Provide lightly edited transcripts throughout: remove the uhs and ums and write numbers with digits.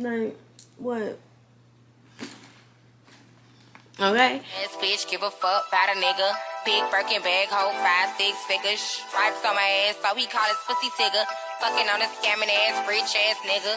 Like, what? Okay. This bitch give a fuck about a nigga. Big Birkin bag, hold 5-6 figures. Stripes on my ass, so he call his pussy tigger. Fucking on a scamming ass, rich ass nigga.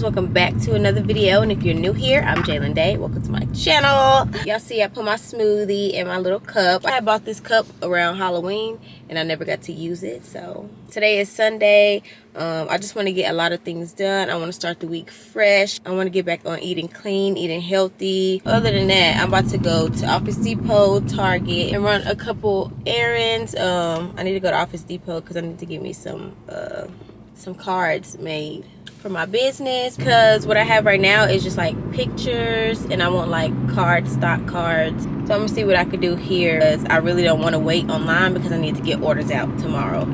Welcome back to another video, and if you're new here, I'm Jaelyn Dae. Welcome to my channel. Y'all see I put my smoothie in my little cup. I bought this cup around Halloween and I never got to use it, so today is Sunday. I just want to get a lot of things done. I want to start the week fresh. I want to get back on eating clean, eating healthy. Other than that, I'm about to go to Office Depot, Target, and run a couple errands. I need to go to Office Depot because I need to get me some cards made for my business, because what I have right now is just like pictures, and I want like stock cards. So I'm gonna see what I could do here, because I really don't want to wait online because I need to get orders out tomorrow.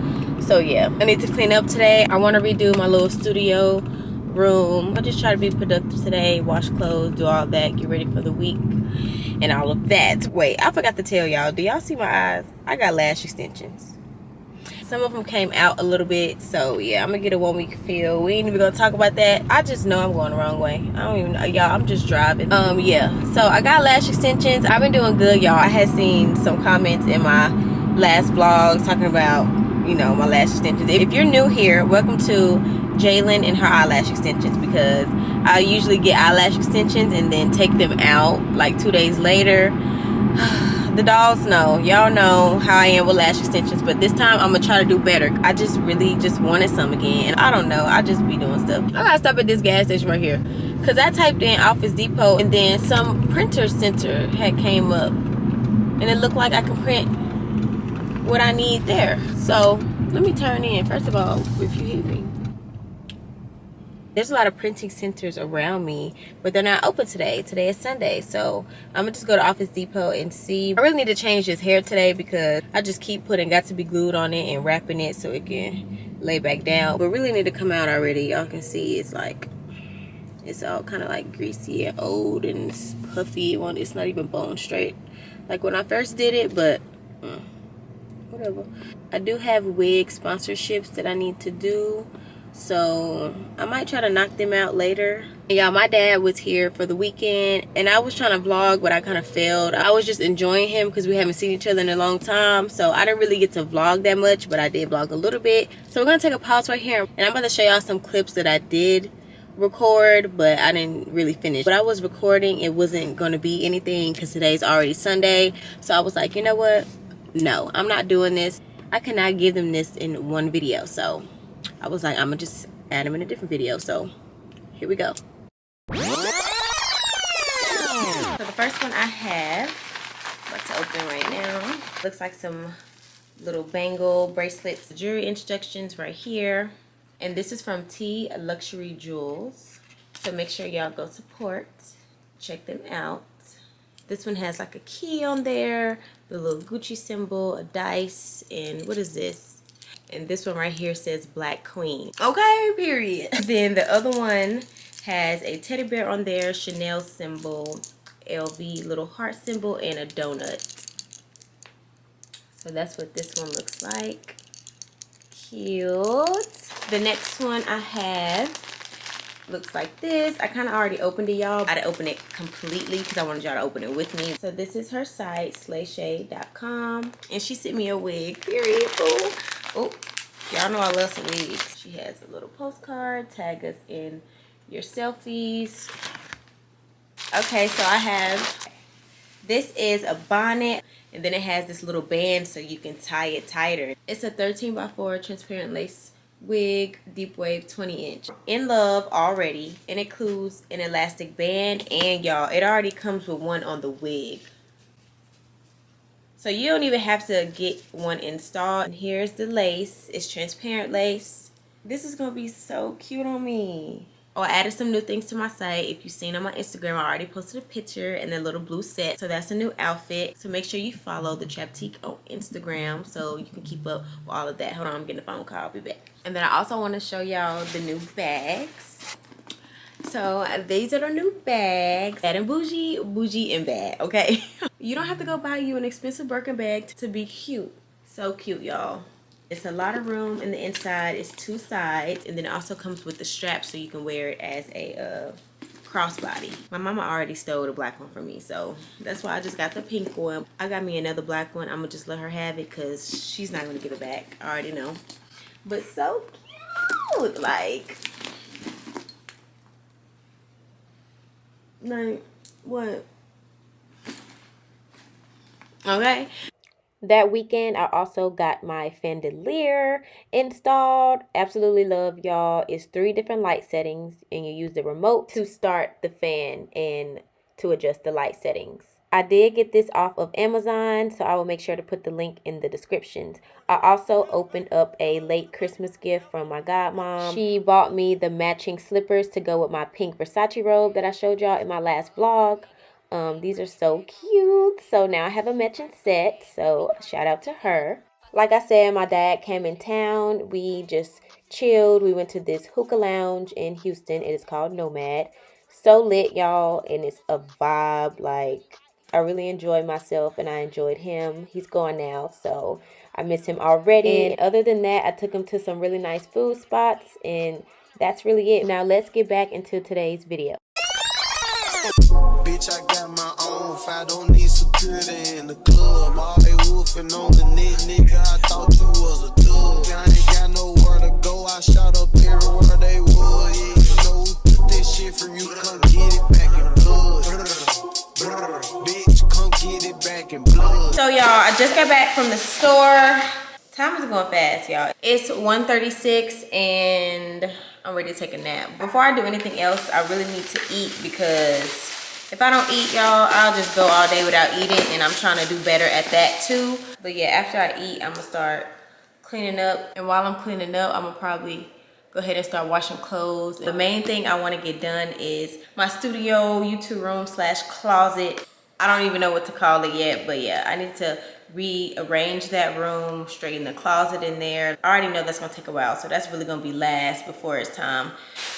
So yeah, I need to clean up today. I want to redo my little studio room. I just try to be productive today, wash clothes, do all that, get ready for the week and all of that. Wait, I forgot to tell y'all, do y'all see my eyes? I got lash extensions. Some of them came out a little bit, so yeah, I'm gonna get a 1 week fill. We ain't even gonna talk about that. I just know I'm going the wrong way. I don't even know, y'all. I'm just driving. Yeah, so I got lash extensions. I've been doing good, y'all. I had seen some comments in my last vlogs talking about, you know, my lash extensions. If you're new here, welcome to Jaelyn and her eyelash extensions, because I usually get eyelash extensions and then take them out like 2 days later. The dolls know, y'all know how I am with lash extensions, but this time I'm gonna try to do better. I just really just wanted some again, and I don't know, I just be doing stuff. I gotta stop at this gas station right here, because I typed in Office Depot and then some printer center had came up and it looked like I can print what I need there. So let me turn in. First of all, if you hear me, there's a lot of printing centers around me, but they're not open today. Today is Sunday, so I'm gonna just go to Office Depot and see. I really need to change this hair today because I just keep putting got to be glued on it and wrapping it so it can lay back down. But really need to come out already. Y'all can see it's like, it's all kind of like greasy and old and it's puffy. It's not even bone straight like when I first did it, but whatever. I do have wig sponsorships that I need to do, so I might try to knock them out later. Y'all, my dad was here for the weekend and I was trying to vlog, but I kind of failed. I was just enjoying him because we haven't seen each other in a long time, so I didn't really get to vlog that much, but I did vlog a little bit. So we're gonna take a pause right here and I'm about to show y'all some clips that I did record, but I didn't really finish. But I was recording, it wasn't gonna be anything because today's already Sunday, so I was like, you know what, no, I'm not doing this. I cannot give them this in one video, so I was like, I'm gonna just add them in a different video. So here we go. So the first one I have, about to open right now, looks like some little bangle bracelets. Jewelry instructions right here, and this is from T Luxury Jewels, so make sure y'all go support, check them out. This one has like a key on there, the little Gucci symbol, a dice, and what is this? And this one right here says Black Queen. Okay, period. Then the other one Has a teddy bear on there, Chanel symbol, LV little heart symbol, and a donut. So that's what this one looks like. Cute. The next one I have looks like this. I kind of already opened it, y'all. I had to open it completely because I wanted y'all to open it with me. So this is her site, slayshade.com. And she sent me a wig, period. Oh, y'all know I love some wigs. She has a little postcard. Tag us in your selfies. Okay, so I have, this is a bonnet, and then it has this little band so you can tie it tighter. It's a 13x4 transparent lace wig, deep wave 20-inch. In love already. It includes an elastic band, and y'all, it already comes with one on the wig. So you don't even have to get one installed. And here's the lace. It's transparent lace. This is gonna be so cute on me. Oh, I added some new things to my site. If you've seen on my Instagram, I already posted a picture and a little blue set. So that's a new outfit. So make sure you follow the Traptique on Instagram so you can keep up with all of that. Hold on, I'm getting a phone call. I'll be back. And then I also want to show y'all the new bags. So these are the new bags. Bad and bougie, bougie and bad, okay? You don't have to go buy you an expensive Birkin bag to be cute. So cute, y'all. It's a lot of room in the inside. It's 2 sides, and then it also comes with the strap so you can wear it as a crossbody. My mama already stole the black one from me, so that's why I just got the pink one. I got me another black one. I'm gonna just let her have it because she's not gonna give it back. I already know. But so cute, like what? Okay. That weekend, I also got my FANDELIER installed. Absolutely love, y'all. It's 3 different light settings, and you use the remote to start the fan and to adjust the light settings. I did get this off of Amazon, so I will make sure to put the link in the descriptions. I also opened up a late Christmas gift from my godmom. She bought me the matching slippers to go with my pink Versace robe that I showed y'all in my last vlog. These are so cute. So now I have a matching set. So shout out to her. Like I said, my dad came in town. We just chilled. We went to this hookah lounge in Houston. It is called Nomad. So lit, y'all. And it's a vibe. Like, I really enjoyed myself and I enjoyed him. He's gone now, so I miss him already. And other than that, I took him to some really nice food spots. And that's really it. Now let's get back into today's video. Bitch, I got my own. I don't need security in the club. All they woofing on the net, nigga. I thought you was a thug. I ain't got nowhere to go. I shot up everywhere they would. Yeah, you know who took this shit from you. Come get it back in blood. Bitch, come get it back in blood. So y'all, I just got back from the store. Time is going fast, y'all. It's 1:36 and I'm ready to take a nap. Before I do anything else, I really need to eat because if I don't eat, y'all, I'll just go all day without eating, and I'm trying to do better at that too. But yeah, after I eat, I'm gonna start cleaning up. And while I'm cleaning up, I'm gonna probably go ahead and start washing clothes. The main thing I wanna get done is my studio, YouTube room / closet. I don't even know what to call it yet, but yeah, I need to rearrange that room, straighten the closet in there. I already know that's gonna take a while, so that's really gonna be last before it's time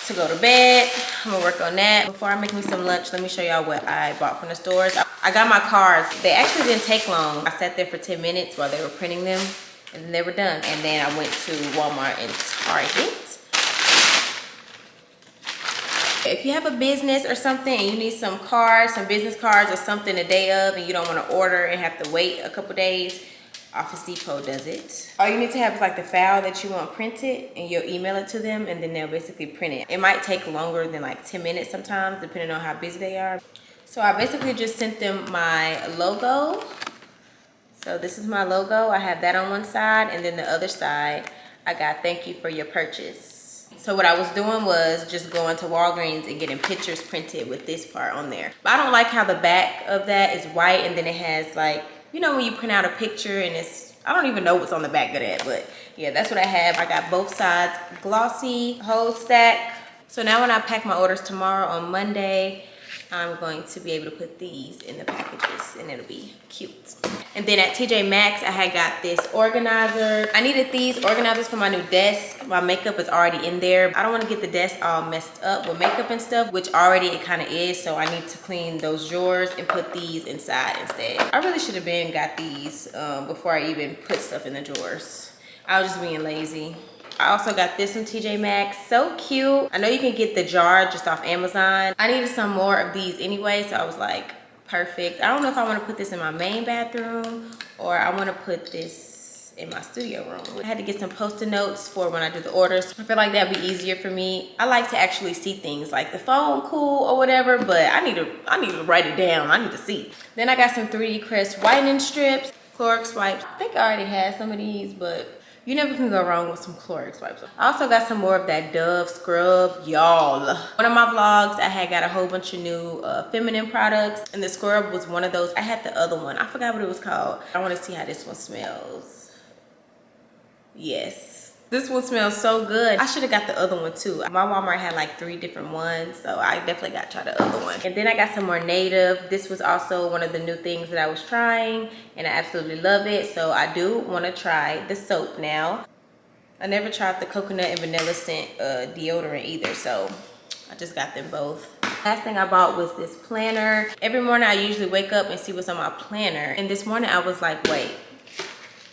to go to bed. I'm gonna work on that. Before I make me some lunch, let me show y'all what I bought from the stores. I got my cards. They actually didn't take long. I sat there for 10 minutes while they were printing them, and then they were done. And then I went to Walmart and Target. If you have a business or something and you need some cards, some business cards or something the day of, and you don't want to order and have to wait a couple days, Office Depot does it. All you need to have is like the file that you want printed, and you'll email it to them, and then they'll basically print it. It might take longer than like 10 minutes sometimes, depending on how busy they are. So I basically just sent them my logo. So this is my logo. I have that on one side, and then the other side, I got thank you for your purchase. So what I was doing was just going to Walgreens and getting pictures printed with this part on there. But I don't like how the back of that is white, and then it has like, you know when you print out a picture and it's, I don't even know what's on the back of that, but yeah, that's what I have. I got both sides glossy, whole stack. So now when I pack my orders tomorrow on Monday, I'm going to be able to put these in the packages and it'll be cute. And then at TJ Maxx, I had got this organizer. I needed these organizers for my new desk. My makeup is already in there. I don't want to get the desk all messed up with makeup and stuff, which already it kind of is. So I need to clean those drawers and put these inside instead. I really should have been got these before I even put stuff in the drawers. I was just being lazy. I also got this from TJ Maxx. So cute. I know you can get the jar just off Amazon. I needed some more of these anyway, so I was like, perfect. I don't know if I want to put this in my main bathroom or I want to put this in my studio room. I had to get some post-it notes for when I do the orders. I feel like that'd be easier for me. I like to actually see things, like the phone cool or whatever, but I need to write it down. I need to see. Then I got some 3D Crest whitening strips, Clorox wipes. I think I already had some of these, but you never can go wrong with some Clorox wipes. I also got some more of that Dove scrub, y'all. One of my vlogs, I had got a whole bunch of new feminine products, and the scrub was one of those. I had the other one. I forgot what it was called. I want to see how this one smells. Yes. This one smells so good. I should have got the other one too. My Walmart had like 3 different ones, so I definitely got to try the other one. And then I got some more Native. This was also one of the new things that I was trying, and I absolutely love it. So I do want to try the soap now. I never tried the coconut and vanilla scent deodorant either, so I just got them both. Last thing I bought was this planner. Every morning I usually wake up and see what's on my planner, and this morning I was like, wait,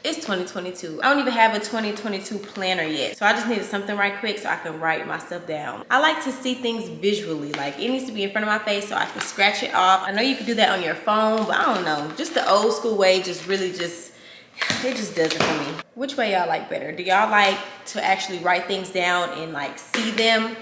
it's 2022. I don't even have a 2022 planner yet. So I just needed something right quick so I can write my stuff down. I like to see things visually. Like, it needs to be in front of my face so I can scratch it off. I know you can do that on your phone, but I don't know. Just the old school way it just does it for me. Which way y'all like better? Do y'all like to actually write things down and like see them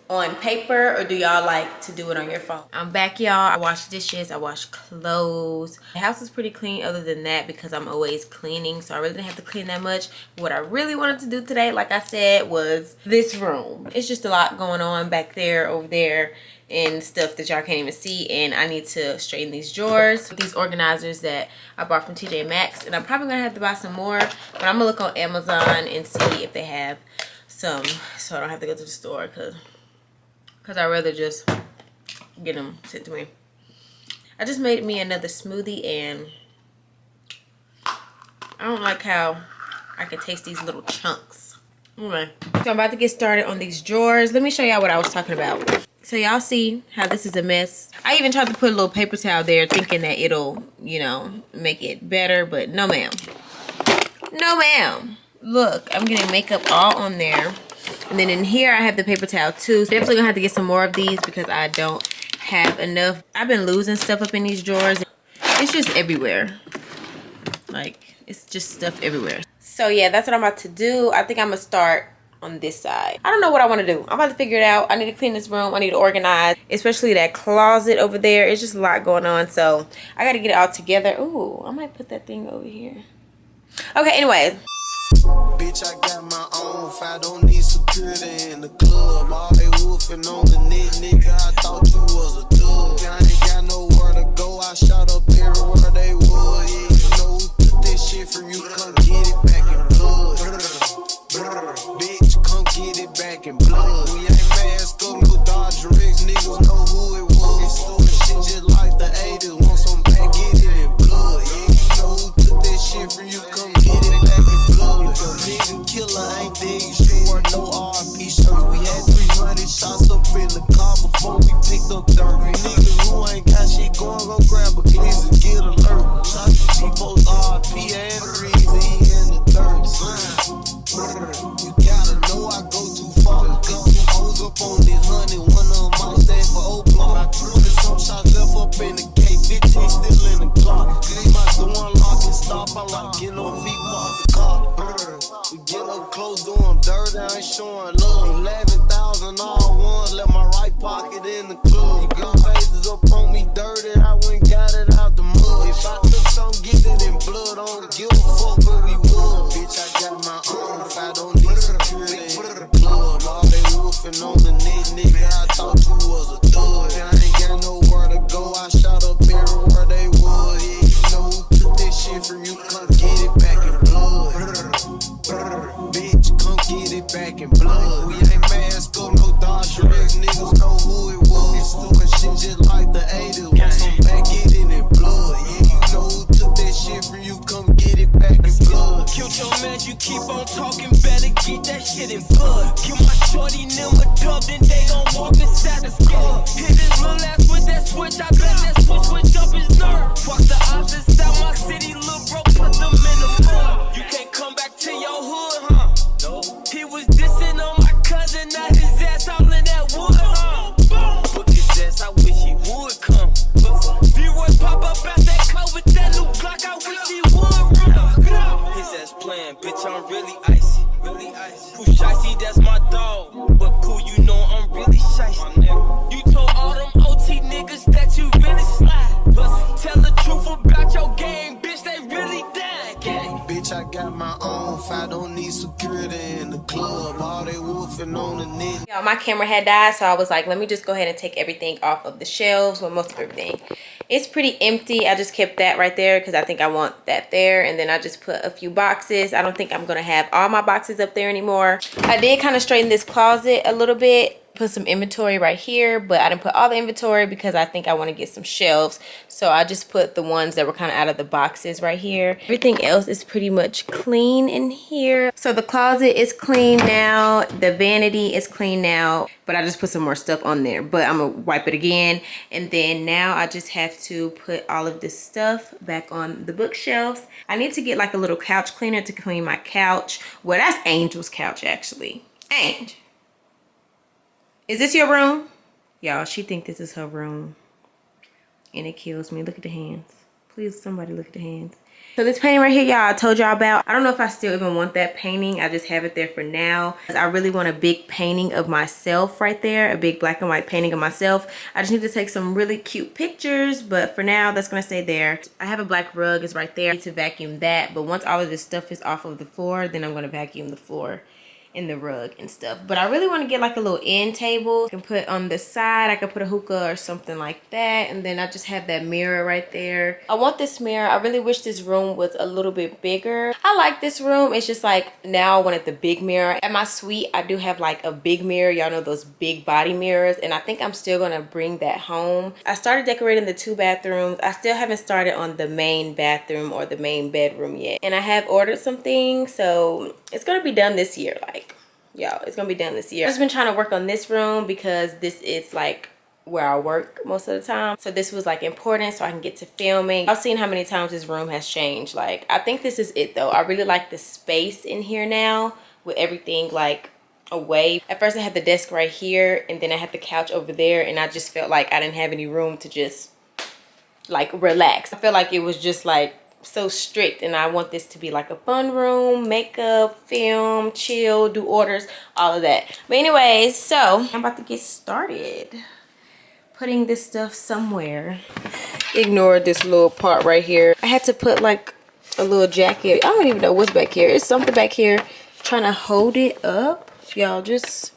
on paper, or do y'all like to do it on your phone? I'm back, y'all. I wash dishes, I wash clothes. The house is pretty clean other than that because I'm always cleaning, so I really didn't have to clean that much. What I really wanted to do today, like I said, was this room. It's just a lot going on back there, over there, and stuff that y'all can't even see, and I need to straighten these drawers. These organizers that I bought from TJ Maxx, and I'm probably gonna have to buy some more, but I'm gonna look on Amazon and see if they have some, so I don't have to go to the store, because I'd rather just get them sent to me. I just made me another smoothie, and I don't like how I can taste these little chunks. Anyway, so I'm about to get started on these drawers. Let me show y'all what I was talking about. So y'all see how this is a mess. I even tried to put a little paper towel there thinking that it'll, you know, make it better, but no ma'am. No ma'am. Look, I'm getting makeup all on there. And then in here, I have the paper towel too. So definitely gonna have to get some more of these because I don't have enough. I've been losing stuff up in these drawers. It's just everywhere. Like, it's just stuff everywhere. So yeah, that's what I'm about to do. I think I'm gonna start on this side. I don't know what I want to do. I'm about to figure it out. I need to clean this room. I need to organize, especially that closet over there. It's just a lot going on, so I got to get it all together. Ooh, I might put that thing over here. Okay, anyways. Bitch, I got my own. If I don't need security in the club, all they woofing on the net, nigga. I thought you was a thug. I ain't got nowhere to go. I shot up everywhere they would. Yeah, you know who took this shit from you? Come get it back in blood. Bitch, come get it back in blood. We ain't mask up, no Dodger X, niggas know who it was. It's stupid shit just like the 80s. Want some back, get it in blood. Yeah, you know who took this shit from you? Come get it back in blood. If your nigga killer ain't dead, you should wear no RP shirt. We had 300 shots up in the car before we picked up dirt. Niggas who ain't got shit going, go grab a case and get alert. Shots to people's RP and Reezy in the dirt. You gotta know I go too far. Got some hoes up on this honey. One of them might stand for Oakland. I threw some shots left up in the K-15, still in the clock. Came out the one lock and stop. I like getting on feet, park the car. We get up close, doing dirt, I ain't showing love. 11,000 all ones, left my right pocket in the club. Your faces up on me dirty, I went got it out the mud. If I took some, get it in blood, I don't give a fuck where we would. Bitch, I got my own, if I don't need security in the club. All they woofing on the net, nigga, I thought you was a thug. I ain't got nowhere to go, I shot up everywhere they would. Yeah, you know who took this shit from you, come get it back in blood. Bitch, come get it back in blood. We ain't mask up, no Dodger X, niggas know who it was. It's stupid shit just like the woofing on the net. Y'all, my camera had died, so I was like, let me just go ahead and take everything off of the shelves. Well, most of everything. It's pretty empty. I just kept that right there because I think I want that there. And then I just put a few boxes. I don't think I'm going to have all my boxes up there anymore. I did kind of straighten this closet a little bit. Put some inventory right here, but I didn't put all the inventory because I think I want to get some shelves. So I just put the ones that were kind of out of the boxes right here. Everything else is pretty much clean in here. So the closet is clean now. The vanity is clean now, but I just put some more stuff on there, but I'm gonna wipe it again. And then now I just have to put all of this stuff back on the bookshelves. I need to get like a little couch cleaner to clean my couch. Well, that's Angel's couch actually. Angel. Is this your room? Y'all, she think this is her room. And it kills me. Look at the hands. Please, somebody look at the hands. So this painting right here, y'all, I told y'all about. I don't know if I still even want that painting. I just have it there for now. I really want a big painting of myself right there. A big black and white painting of myself. I just need to take some really cute pictures. But for now, that's going to stay there. I have a black rug. It's right there. I need to vacuum that. But once all of this stuff is off of the floor, then I'm going to vacuum the floor in the rug and stuff. But I really want to get like a little end table I can put on the side. I could put a hookah or something like that, and then I just have that mirror right there. I want this mirror. I really wish this room was a little bit bigger. I like this room. It's just like now I wanted the big mirror. At my suite I do have like a big mirror. Y'all know those big body mirrors, and I think I'm still gonna bring that home. I started decorating the 2 bathrooms. I still haven't started on the main bathroom or the main bedroom yet, and I have ordered some things, so it's gonna be done this year. Like, y'all, it's gonna be done this year. I've just been trying to work on this room because this is like where I work most of the time. So this was like important so I can get to filming. I've seen how many times this room has changed. Like, I think this is it though. I really like the space in here now with everything like away. At first I had the desk right here, and then I had the couch over there, and I just felt like I didn't have any room to just like relax. I felt like it was just like so strict, and I want this to be like a fun room, makeup, film, chill, do orders, all of that. But anyways, so I'm about to get started putting this stuff somewhere. Ignore this little part right here. I had to put like a little jacket. I don't even know what's back here. It's something back here trying to hold it up. Y'all, just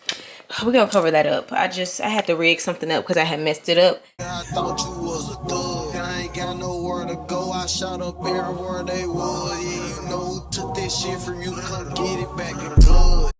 we're gonna cover that up. I had to rig something up because I had messed it up. I thought you was a thug. I ain't got nowhere to go. I shot up everywhere they was. Yeah, you know who took that shit from you. Come get it back in blood.